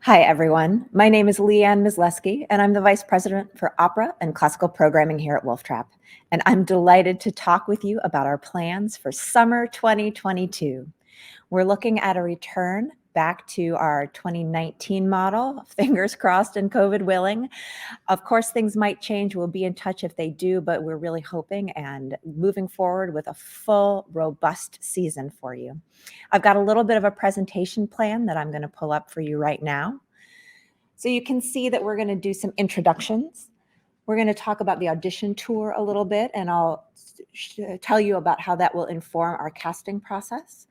Hi, everyone. My name is Leanne Misleski, and I'm the Vice President for Opera and Classical Programming here at Wolf Trap. And I'm delighted to talk with you about our plans for summer 2022. We're looking at a return back to our 2019 model, fingers crossed and COVID willing. Of course, things might change. We'll be in touch if they do, but we're really hoping and moving forward with a full, robust season for you. I've got a little bit of a presentation plan that I'm going to pull up for you right now. So you can see that we're going to do some introductions. We're going to talk about the audition tour a little bit, and I'll tell you about how that will inform our casting process.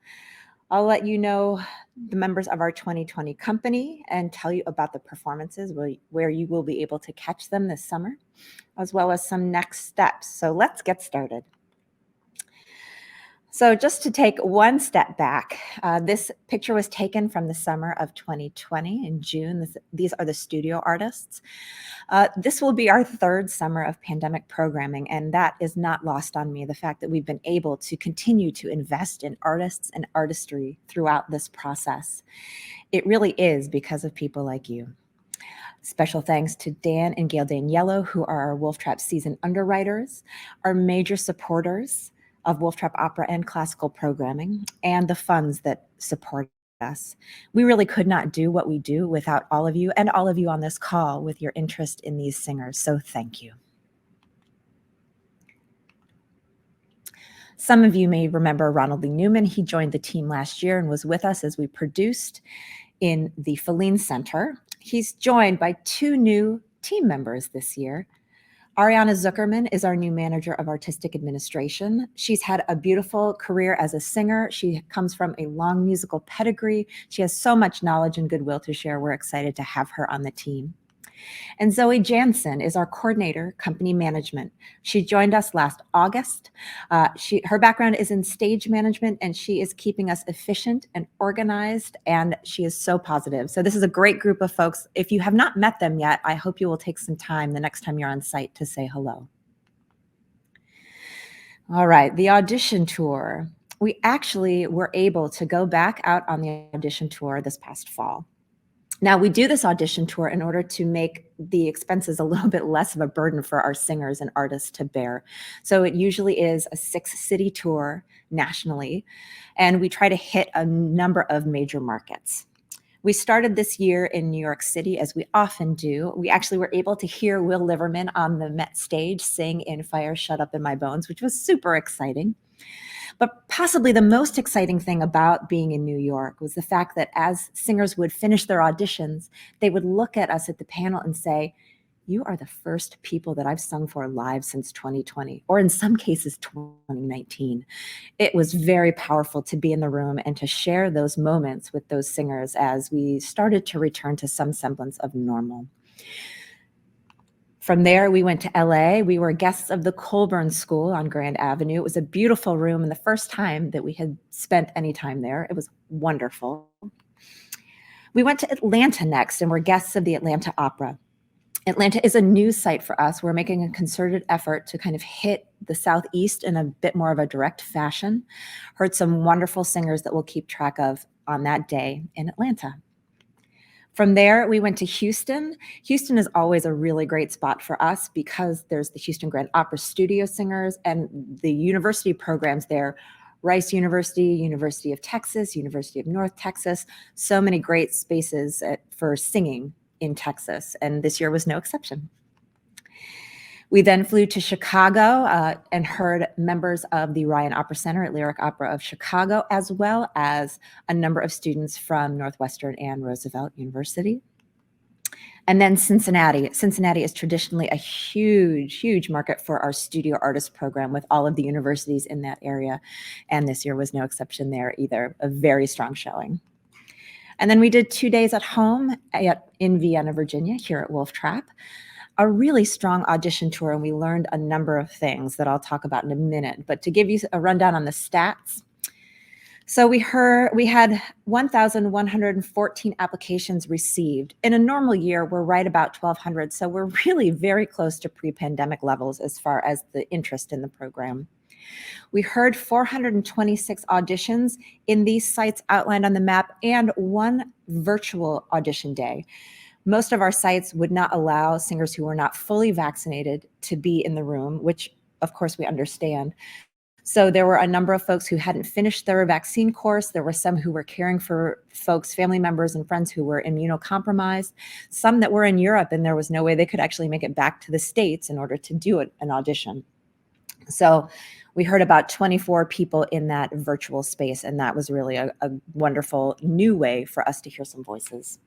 I'll let you know the members of our 2020 company and tell you about the performances where you will be able to catch them this summer, as well as some next steps. So let's get started. So just to take one step back, this picture was taken from the summer of 2020 in June. These are the studio artists. This will be our third summer of pandemic programming, and that is not lost on me, the fact that we've been able to continue to invest in artists and artistry throughout this process. It really is because of people like you. Special thanks to Dan and Gail Daniello, who are our Wolf Trap season underwriters, our major supporters of Wolf Trap opera and classical programming, and the funds that support us. We really could not do what we do without all of you and all of you on this call with your interest in these singers, so thank you. Some of you may remember Ronald Lee Newman. He joined the team last year and was with us as we produced in the Feline Center. He's joined by two new team members this year. Ariana Zuckerman is our new manager of artistic administration. She's had a beautiful career as a singer. She comes from a long musical pedigree. She has so much knowledge and goodwill to share. We're excited to have her on the team. And Zoe Jansen is our coordinator, company management. She joined us last August. Her background is in stage management, and she is keeping us efficient and organized, and she is so positive. So this is a great group of folks. If you have not met them yet, I hope you will take some time the next time you're on site to say hello. All right, the audition tour. We actually were able to go back out on the audition tour this past fall. Now, we do this audition tour in order to make the expenses a little bit less of a burden for our singers and artists to bear. So it usually is a 6-city tour nationally, and we try to hit a number of major markets. We started this year in New York City, as we often do. We actually were able to hear Will Liverman on the Met stage sing in Fire Shut Up in My Bones, which was super exciting. But possibly the most exciting thing about being in New York was the fact that as singers would finish their auditions, they would look at us at the panel and say, "You are the first people that I've sung for live since 2020, or in some cases 2019. It was very powerful to be in the room and to share those moments with those singers as we started to return to some semblance of normal. From there, we went to LA. We were guests of the Colburn School on Grand Avenue. It was a beautiful room, and the first time that we had spent any time there, it was wonderful. We went to Atlanta next, and we're guests of the Atlanta Opera. Atlanta is a new site for us. We're making a concerted effort to kind of hit the Southeast in a bit more of a direct fashion. Heard some wonderful singers that we'll keep track of on that day in Atlanta. From there, we went to Houston. Houston is always a really great spot for us because there's the Houston Grand Opera Studio Singers and the university programs there. Rice University, University of Texas, University of North Texas, so many great spaces for singing in Texas, and this year was no exception. We then flew to Chicago and heard members of the Ryan Opera Center at Lyric Opera of Chicago, as well as a number of students from Northwestern and Roosevelt University. And then Cincinnati. Cincinnati is traditionally a huge, huge market for our studio artist program with all of the universities in that area. And this year was no exception there either, a very strong showing. And then we did 2 days at home in Vienna, Virginia, here at Wolf Trap. A really strong audition tour, and we learned a number of things that I'll talk about in a minute. But to give you a rundown on the stats, so we had 1,114 applications received. In a normal year, we're right about 1,200, so we're really very close to pre-pandemic levels as far as the interest in the program. We heard 426 auditions in these sites outlined on the map and one virtual audition day. Most of our sites would not allow singers who were not fully vaccinated to be in the room, which of course we understand. So there were a number of folks who hadn't finished their vaccine course. There were some who were caring for folks, family members and friends who were immunocompromised, some that were in Europe and there was no way they could actually make it back to the States in order to do an audition. So we heard about 24 people in that virtual space, and that was really a wonderful new way for us to hear some voices.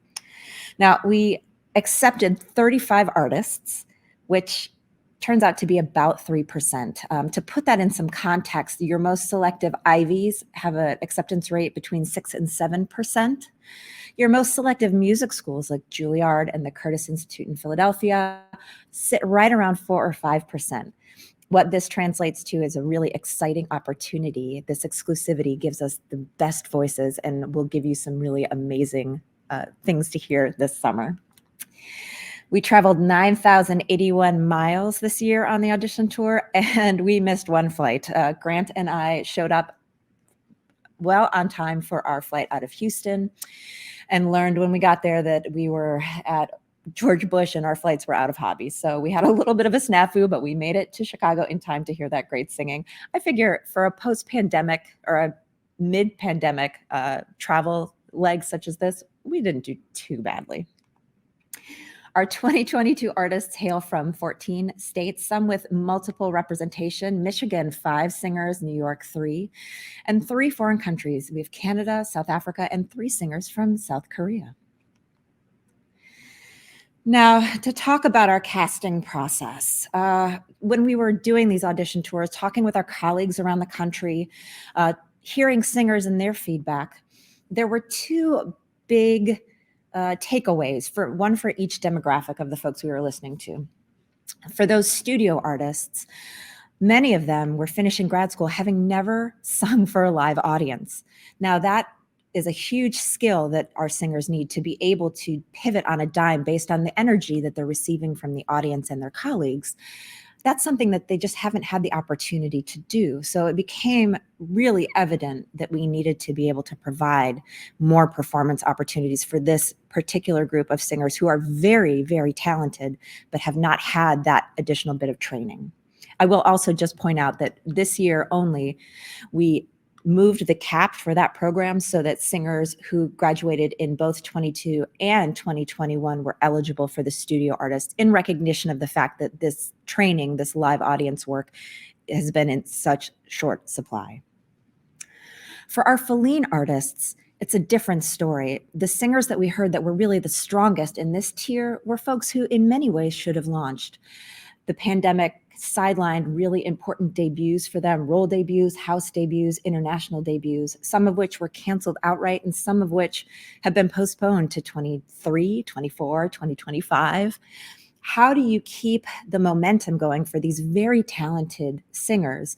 Now, we accepted 35 artists, which turns out to be about 3%. To put that in some context, your most selective Ivies have an acceptance rate between 6 and 7%. Your most selective music schools like Juilliard and the Curtis Institute in Philadelphia sit right around 4 or 5%. What this translates to is a really exciting opportunity. This exclusivity gives us the best voices and will give you some really amazing things to hear this summer. We traveled 9,081 miles this year on the audition tour, and we missed one flight. Grant and I showed up well on time for our flight out of Houston and learned when we got there that we were at George Bush and our flights were out of Hobby. So we had a little bit of a snafu, but we made it to Chicago in time to hear that great singing. I figure for a post-pandemic or a mid-pandemic travel leg such as this, we didn't do too badly. Our 2022 artists hail from 14 states, some with multiple representation: Michigan, 5 singers, New York, 3, and 3 foreign countries. We have Canada, South Africa, and 3 singers from South Korea. Now, to talk about our casting process, when we were doing these audition tours, talking with our colleagues around the country, hearing singers and their feedback, there were 2 big takeaways, one for each demographic of the folks we were listening to. For those studio artists, many of them were finishing grad school having never sung for a live audience. Now, that is a huge skill that our singers need to be able to pivot on a dime based on the energy that they're receiving from the audience and their colleagues. That's something that they just haven't had the opportunity to do. So it became really evident that we needed to be able to provide more performance opportunities for this particular group of singers who are very, very talented, but have not had that additional bit of training. I will also just point out that this year only, we moved the cap for that program so that singers who graduated in both 22 and 2021 were eligible for the studio artist, in recognition of the fact that this training, this live audience work, has been in such short supply. For our Feline artists, it's a different story. The singers that we heard that were really the strongest in this tier were folks who in many ways should have launched. The pandemic sidelined really important debuts for them: role debuts, house debuts, international debuts, some of which were canceled outright and some of which have been postponed to 23, 24, 2025. How do you keep the momentum going for these very talented singers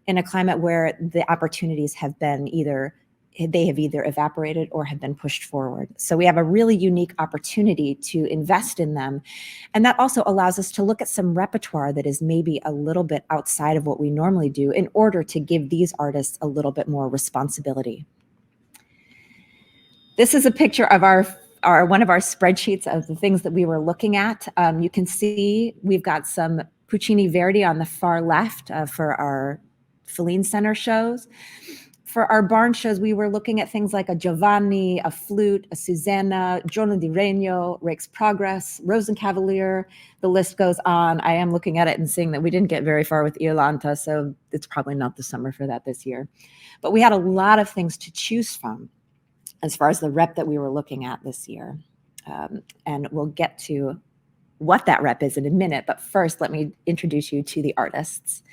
in a climate where the opportunities have been either evaporated or have been pushed forward? So we have a really unique opportunity to invest in them. And that also allows us to look at some repertoire that is maybe a little bit outside of what we normally do in order to give these artists a little bit more responsibility. This is a picture of one of our spreadsheets of the things that we were looking at. You can see we've got some Puccini Verdi on the far left for our Feline Center shows. For our barn shows, we were looking at things like a Giovanni, a flute, a Susanna, Giorno di Regno, Rake's Progress, Rosenkavalier. The list goes on. I am looking at it and seeing that we didn't get very far with Iolanta, so it's probably not the summer for that this year. But we had a lot of things to choose from as far as the rep that we were looking at this year. And we'll get to what that rep is in a minute, but first let me introduce you to the artists.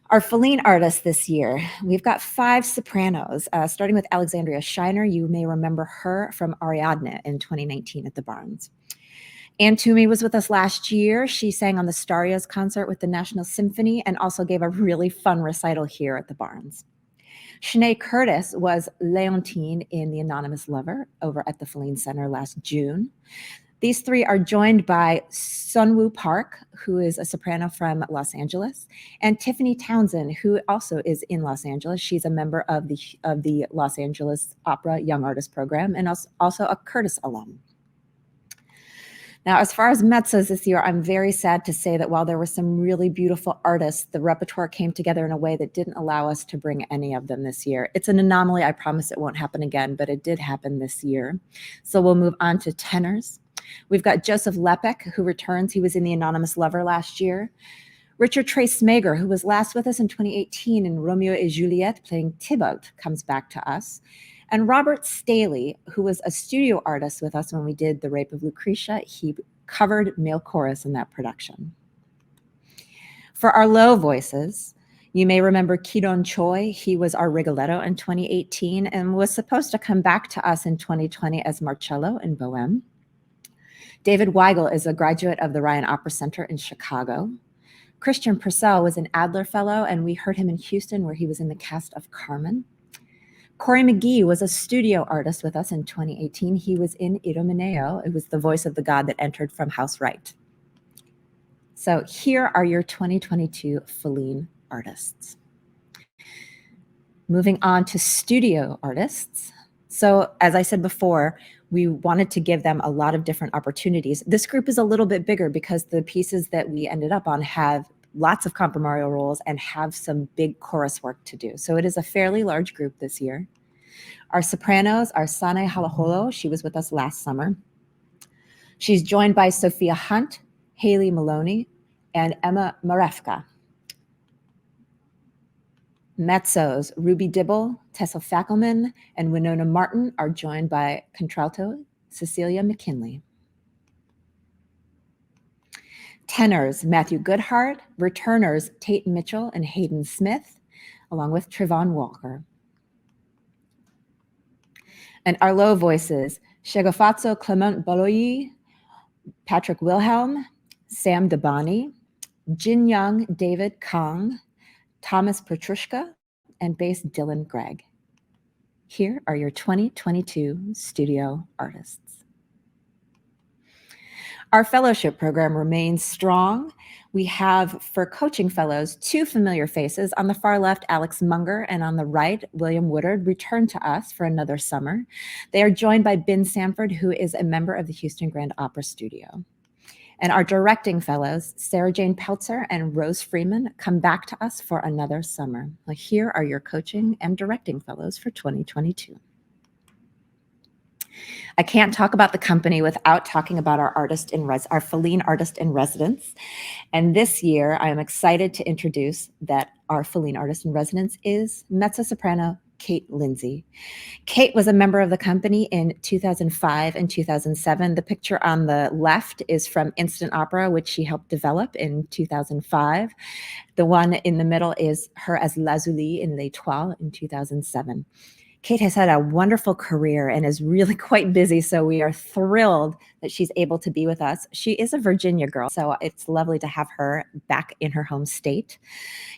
Our Feline artists this year, we've got 5 sopranos, starting with Alexandria Shiner. You may remember her from Ariadne in 2019 at the Barns. Ann Toomey was with us last year. She sang on the Starias concert with the National Symphony and also gave a really fun recital here at the Barns. Shanae Curtis was Leontine in The Anonymous Lover over at the Feline Center last June. These three are joined by Sunwoo Park, who is a soprano from Los Angeles, and Tiffany Townsend, who also is in Los Angeles. She's a member of the Los Angeles Opera Young Artist Program and also a Curtis alum. Now, as far as mezzos this year, I'm very sad to say that while there were some really beautiful artists, the repertoire came together in a way that didn't allow us to bring any of them this year. It's an anomaly. I promise it won't happen again, but it did happen this year. So we'll move on to tenors. We've got Joseph Lepek, who returns. He was in The Anonymous Lover last year. Richard Trey Smager, who was last with us in 2018 in Romeo et Juliet, playing Tybalt, comes back to us. And Robert Staley, who was a studio artist with us when we did The Rape of Lucretia, he covered male chorus in that production. For our low voices, you may remember Ki-Don Choi. He was our Rigoletto in 2018 and was supposed to come back to us in 2020 as Marcello in Bohème. David Weigel is a graduate of the Ryan Opera Center in Chicago. Christian Purcell was an Adler Fellow, and we heard him in Houston where he was in the cast of Carmen. Corey McGee was a studio artist with us in 2018. He was in Idomeneo. It was the voice of the god that entered from House Wright. So here are your 2022 Feline artists. Moving on to studio artists. So as I said before, we wanted to give them a lot of different opportunities. This group is a little bit bigger because the pieces that we ended up on have lots of comprimario roles and have some big chorus work to do. So it is a fairly large group this year. Our sopranos are Sane Halaholo. She was with us last summer. She's joined by Sophia Hunt, Haley Maloney, and Emma Marefka. Mezzos, Ruby Dibble, Tessa Fackelman, and Winona Martin are joined by contralto Cecilia McKinley. Tenors, Matthew Goodhart. Returners, Tate Mitchell and Hayden Smith, along with Trevon Walker. And our low voices, Shegofatso Clement Baloyi, Patrick Wilhelm, Sam Dabani, Jin Young David Kong, Thomas Petrushka, and bass Dylan Gregg. Here are your 2022 studio artists. Our fellowship program remains strong. We have, for coaching fellows, 2 familiar faces. On the far left, Alex Munger, and on the right, William Woodard returned to us for another summer. They are joined by Ben Sanford, who is a member of the Houston Grand Opera Studio. And our directing fellows, Sarah Jane Peltzer and Rose Freeman, come back to us for another summer. Well, here are your coaching and directing fellows for 2022. I can't talk about the company without talking about our our Feline artist in residence. And this year, I am excited to introduce that our Feline artist in residence is mezzo-soprano Kate Lindsay. Kate was a member of the company in 2005 and 2007. The picture on the left is from Instant Opera, which she helped develop in 2005. The one in the middle is her as Lazuli in L'Étoile in 2007. Kate has had a wonderful career and is really quite busy, so we are thrilled that she's able to be with us. She is a Virginia girl, so it's lovely to have her back in her home state.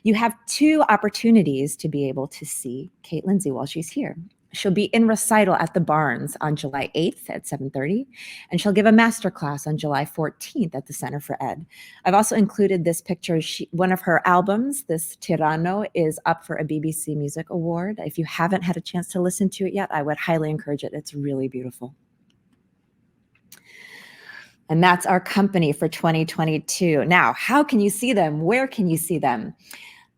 You have 2 opportunities to be able to see Kate Lindsay while she's here. She'll be in recital at the Barnes on July 8th at 7:30, and she'll give a master class on July 14th at the Center for Ed. I've also included this picture. One of her albums, this Tirano, is up for a BBC Music Award. If you haven't had a chance to listen to it yet, I would highly encourage it. It's really beautiful. And that's our company for 2022. Now, how can you see them? Where can you see them?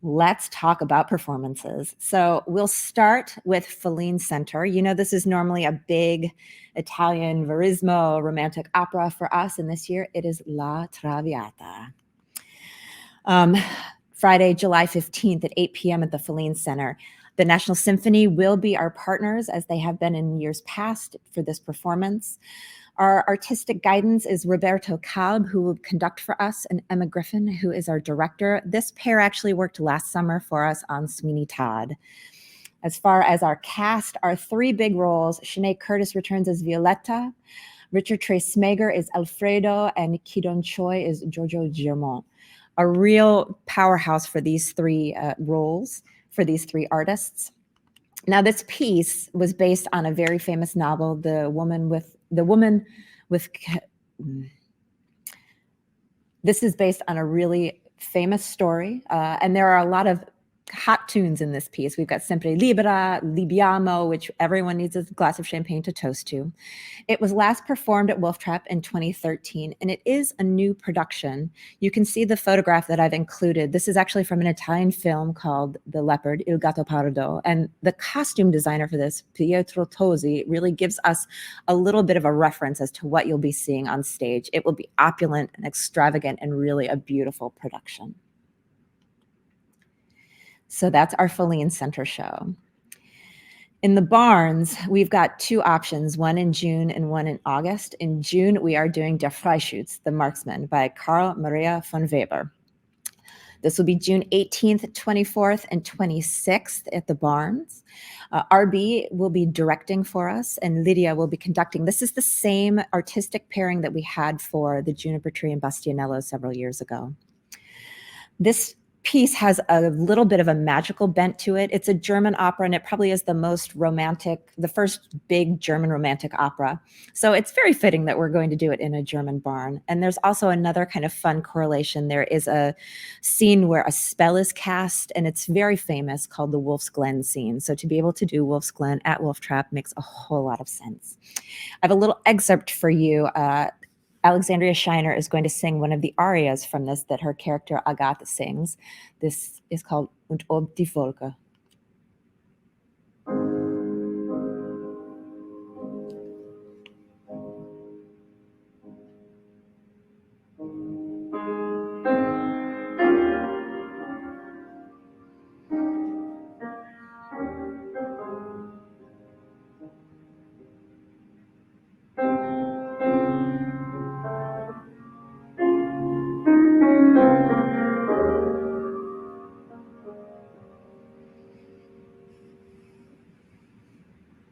Let's talk about performances. So we'll start with Feline Center. You know, this is normally a big Italian verismo romantic opera for us, and this year it is La Traviata. Friday, July 15th at 8 p.m. at the Feline Center. The National Symphony will be our partners, as they have been in years past, for this performance. Our artistic guidance is Roberto Kalb, who will conduct for us, and Emma Griffin, who is our director. This pair actually worked last summer for us on Sweeney Todd. As far as our cast, our 3 big roles, Sinead Curtis returns as Violetta, Richard Trey Smager is Alfredo, and Ki-Don Choi is Giorgio Girmont. A real powerhouse for these 3 roles, for these 3 artists. Now, this piece was based on a very famous novel, The Woman with This is based on a really famous story, and there are a lot of hot tunes in this piece. We've got Sempre Libera, Libiamo, which everyone needs a glass of champagne to toast to. It was last performed at Wolf Trap in 2013, and it is a new production. You can see the photograph that I've included. This is actually from an Italian film called The Leopard, Il Gatto Pardo, and the costume designer for this, Pietro Tosi, really gives us a little bit of a reference as to what you'll be seeing on stage. It will be opulent and extravagant and really a beautiful production. So that's our Feline Center show. In the Barns, we've got two options, one in June and one in August. In June, we are doing Der Freischütz, The Marksman, by Karl Maria von Weber. This will be June 18th, 24th, and 26th at the Barns. RB will be directing for us, and Lydia will be conducting. This is the same artistic pairing that we had for the Juniper Tree and Bastianello several years ago. This piece has a little bit of a magical bent to it. It's a German opera, and it probably is the most romantic, the first big German romantic opera. So it's very fitting that we're going to do it in a German barn. And there's also another kind of fun correlation. There is a scene where a spell is cast, and it's very famous, called the Wolf's Glen scene. So to be able to do Wolf's Glen at Wolf Trap makes a whole lot of sense. I have a little excerpt for you. Alexandria Shiner is going to sing one of the arias from this that her character Agatha sings. This is called Und ob die Wolke.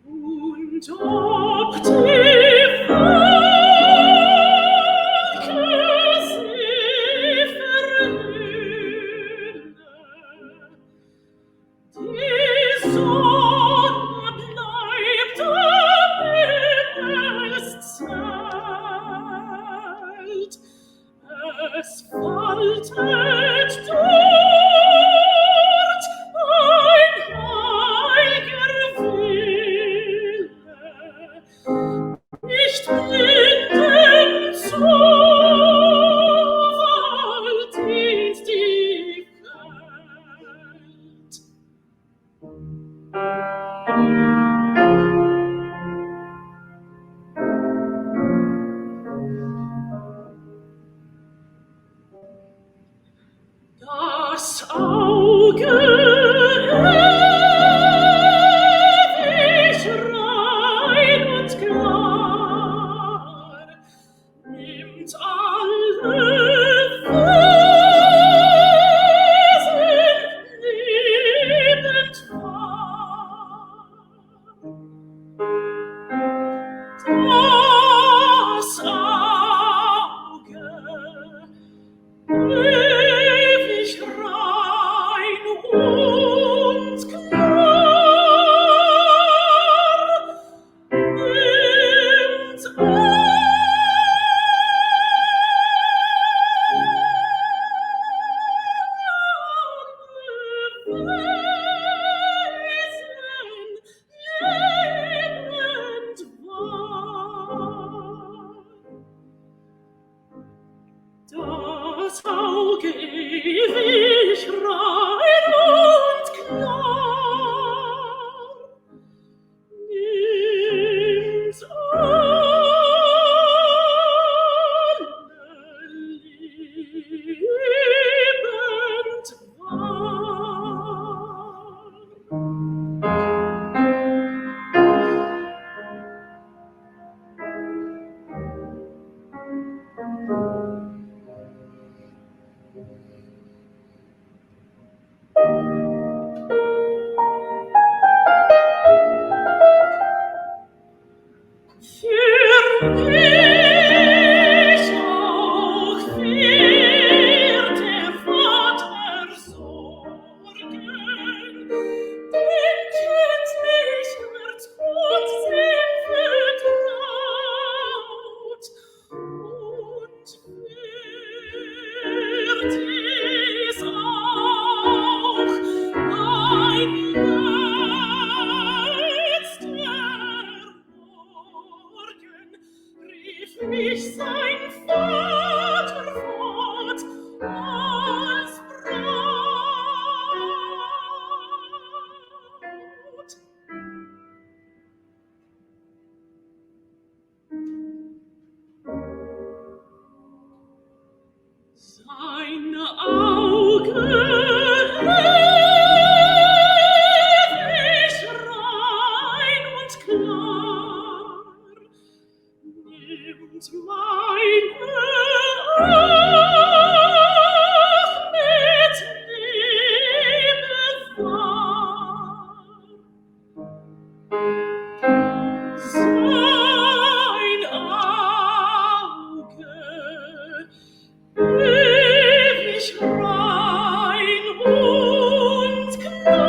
Und ob die Wolke sie verhülle, die Sonne bleibt am Himmelszelt, es waltet dort ein heiliger Wille, nicht blinden Zufall dient die Welt. Das Auge ewig rein und klar nimmt alle Wesen liebend wahr. Das Auge ewig rein und klar nimmt alle Wesen lebend wahr. Das Auge ewig rein und klar nimmt alle liebend wahr. ich sein Vater fort als Braut. Seine Augen ewig rein und klar nimmt meine auch mit Liebe wahr. Sein Auge ewig rein und klar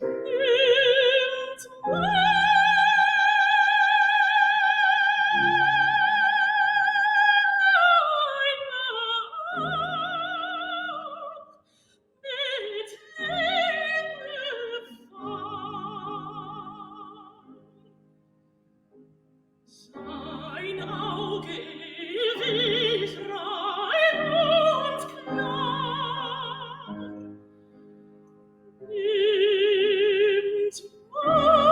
nimmt mit Liebe wahr. Sein Auge ewig rein und klar nimmt liebend wahr.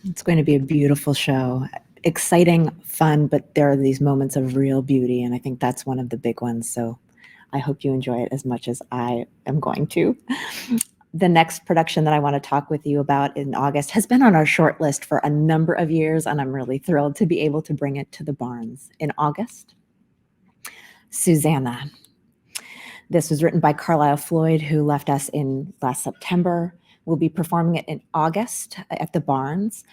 It's going to be a beautiful show. Exciting, fun, but there are these moments of real beauty, and I think that's one of the big ones. So I hope you enjoy it as much as I am going to. The next production that I want to talk with you about in August has been on our short list for a number of years, and I'm really thrilled to be able to bring it to the Barns in August. Susanna. This was written by Carlisle Floyd, who left us in last September. We'll be performing it in August at the Barns.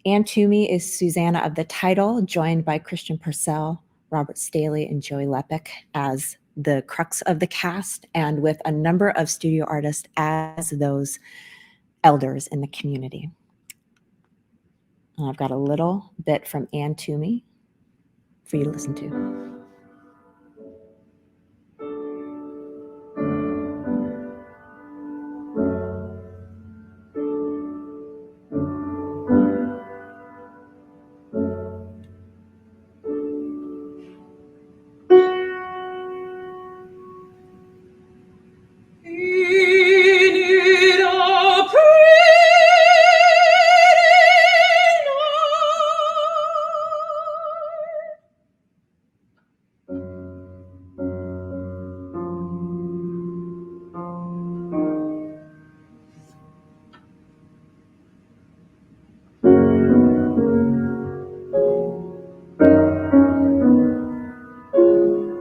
Anne Toomey is Susanna of the title, joined by Christian Purcell, Robert Staley, and Joey Lepic as the crux of the cast, and with a number of studio artists as those elders in the community. And I've got a little bit from Anne Toomey for you to listen to.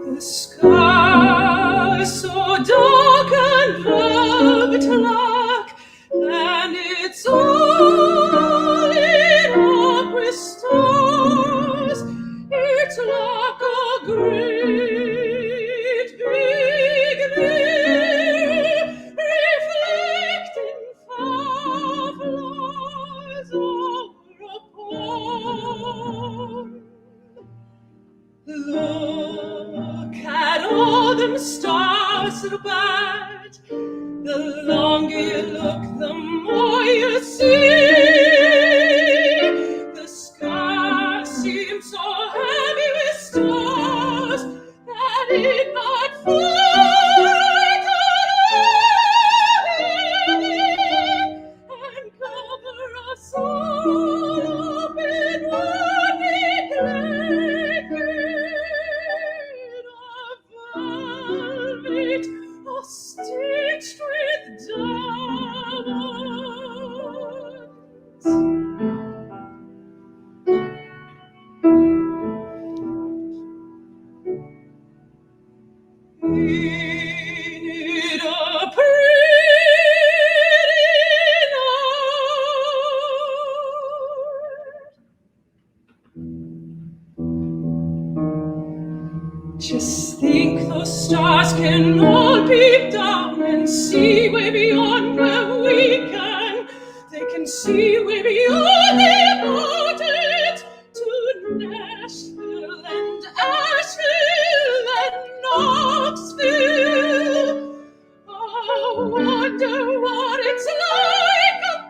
The sky so dark and velvet-like, and it's all lit up with stars. It's like a great big mirror reflecting fireflies over a pond. Look at all them stars so bright. The longer you look, the more you see. The sky seems so heavy with stars that it might frighten and cover us all up in one big blanket of velvet, all stitched with diamonds. it a pretty night? Just think those stars can all peep down and see way beyond where we can. They can see way beyond the mountains to Nashville and Asheville and Knoxville. I wonder what it's like up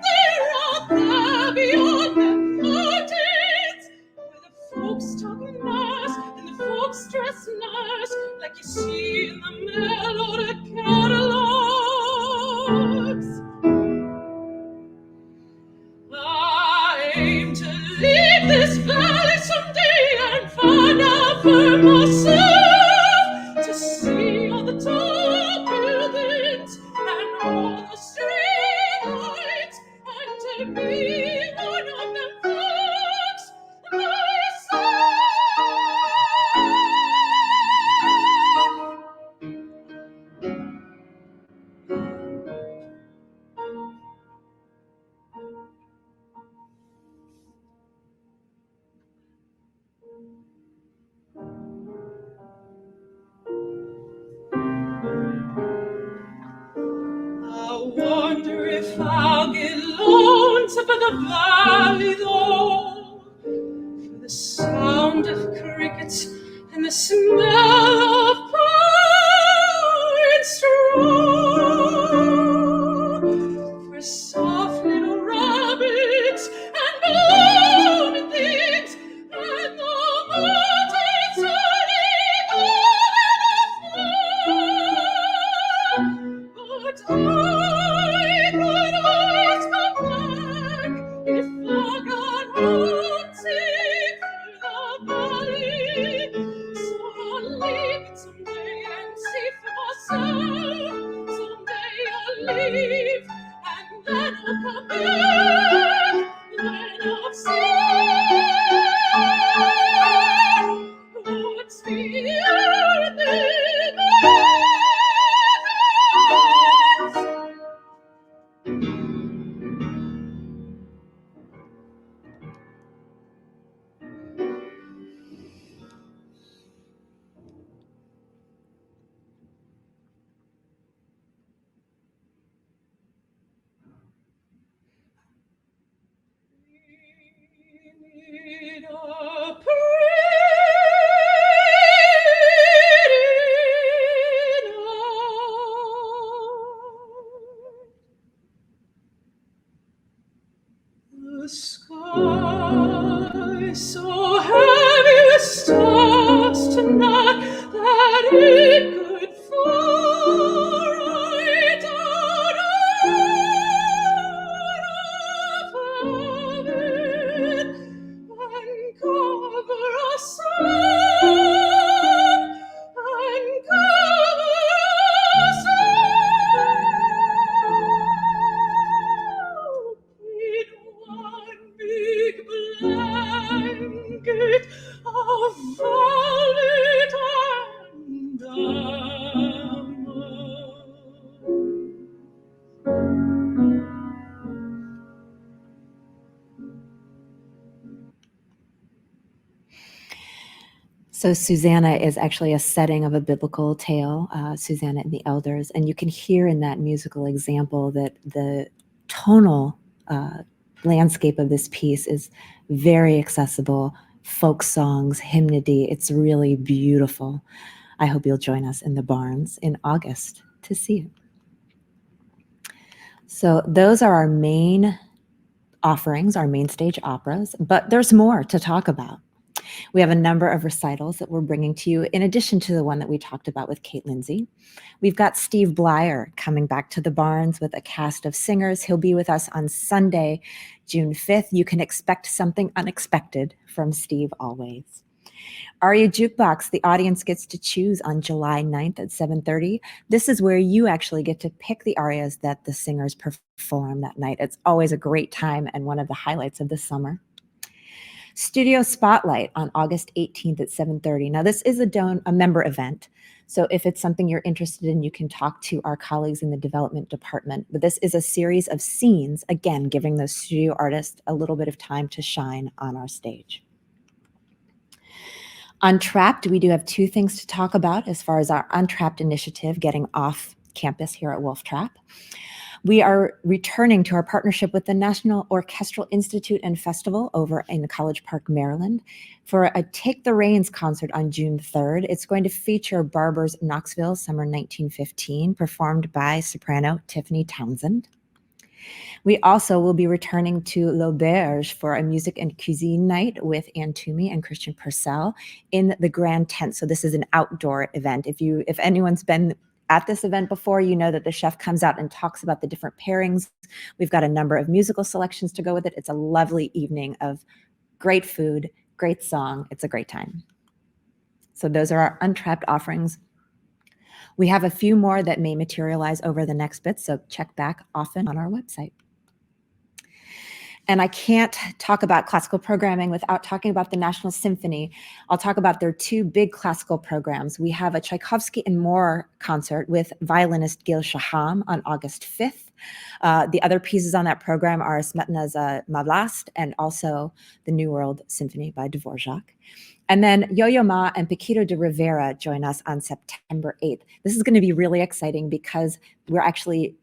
there beyond the mountains, where the folks talk nice and the folks dress nice, like you see in the melodic catalogs. I aim to leave this valley someday and find out for myself, to see all the tall buildings and all the street lights, and to be one of them folks myself. I wonder if I'll get lonesome in the valley though, for the sound of crickets and the smell of pine straw, for soft little rabbits and balloon things and the mountains turning over the floor. But I could always come back if I got homesick through the valley. So I'll leave it someday and see for myself. Someday I'll leave and then I'll come back when I've seen what's the earth demands. Need a pretty night. The sky so heavy with stars tonight that it could fall right out of heaven and cover us up and cover us up in one big blanket of violet and So Susanna is actually a setting of a biblical tale, Susanna and the Elders, and you can hear in that musical example that the tonal landscape of this piece is very accessible, folk songs, hymnody. It's really beautiful. I hope you'll join us in the Barns in August to see it. So those are our main offerings, our main stage operas, but there's more to talk about. We have a number of recitals that we're bringing to you in addition to the one that we talked about with Kate Lindsay. We've got Steve Blyer coming back to the Barns with a cast of singers. He'll be with us on Sunday, June 5th. You can expect something unexpected from Steve always. Aria Jukebox, the audience gets to choose on July 9th at 7:30. This is where you actually get to pick the arias that the singers perform that night. It's always a great time and one of the highlights of the summer. Studio Spotlight on August 18th at 7:30. Now, this is a member event, So if it's something you're interested in, you can talk to our colleagues in the development department. But this is a series of scenes, again, giving those studio artists a little bit of time to shine on our stage. Untrapped, we do have two things to talk about as far as our Untrapped initiative getting off campus here at Wolf Trap. We are returning to our partnership with the National Orchestral Institute and Festival over in College Park, Maryland, for a Take the Reins concert on June 3rd. It's going to feature Barber's Knoxville Summer 1915, performed by soprano Tiffany Townsend. We also will be returning to L'Auberge for a music and cuisine night with Ann Toomey and Christian Purcell in the Grand Tent. So this is an outdoor event. If anyone's been at this event before, you know that the chef comes out and talks about the different pairings. We've got a number of musical selections to go with it. It's a lovely evening of great food, great song. It's a great time. So those are our Untrapped offerings. We have a few more that may materialize over the next bit, so check back often on our website. And I can't talk about classical programming without talking about the National Symphony. I'll talk about their two big classical programs. We have a Tchaikovsky and more concert with violinist Gil Shaham on August 5th. The other pieces on that program are Smetana's Ma Vlast and also the New World Symphony by Dvorak. And then Yo-Yo Ma and Paquito de Rivera join us on September 8th. This is going to be really exciting because we're actually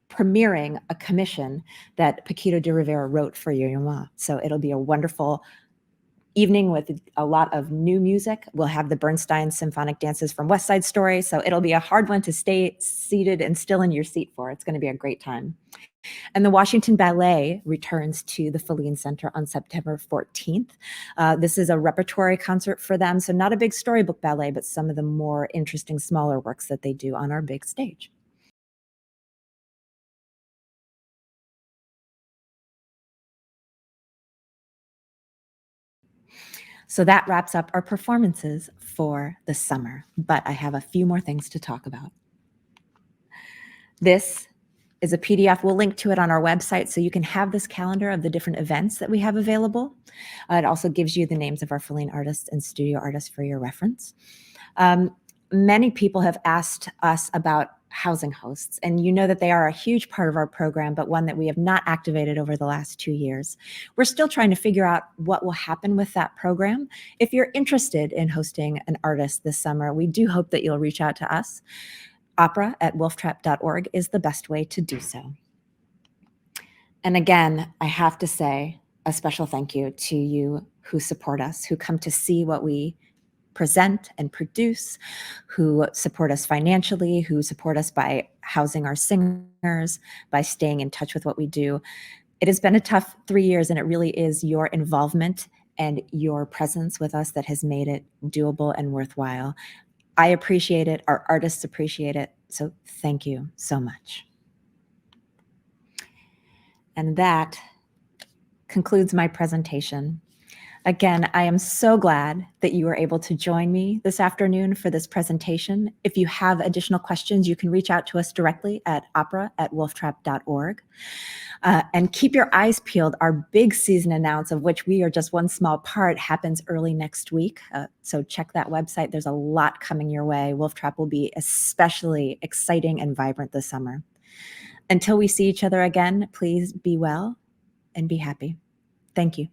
premiering a commission that Paquito de Rivera wrote for Yo-Yo Ma. So it'll be a wonderful evening with a lot of new music. We'll have the Bernstein symphonic dances from West Side Story. So it'll be a hard one to stay seated and still in your seat for. It's going to be a great time. And the Washington Ballet returns to the Feline Center on September 14th. This is a repertory concert for them. So not a big storybook ballet, but some of the more interesting, smaller works that they do on our big stage. So that wraps up our performances for the summer, but I have a few more things to talk about. This is a PDF. We'll link to it on our website so you can have this calendar of the different events that we have available. It also gives you the names of our Feline artists and studio artists for your reference. Many people have asked us about housing hosts, and you know that they are a huge part of our program, but one that we have not activated over the last 2 years. We're still trying to figure out what will happen with that program. If you're interested in hosting an artist this summer, we do hope that you'll reach out to us. opera@wolftrap.org is the best way to do so. And again, I have to say a special thank you to you who support us, who come to see what we present and produce, who support us financially, who support us by housing our singers, by staying in touch with what we do. It has been a tough 3 years, and it really is your involvement and your presence with us that has made it doable and worthwhile. I appreciate it. Our artists appreciate it. So thank you so much. And that concludes my presentation. Again, I am so glad that you were able to join me this afternoon for this presentation. If you have additional questions, you can reach out to us directly at opera@wolftrap.org. And keep your eyes peeled. Our big season announce, of which we are just one small part, happens early next week. So check that website. There's a lot coming your way. Wolf Trap will be especially exciting and vibrant this summer. Until we see each other again, please be well and be happy. Thank you.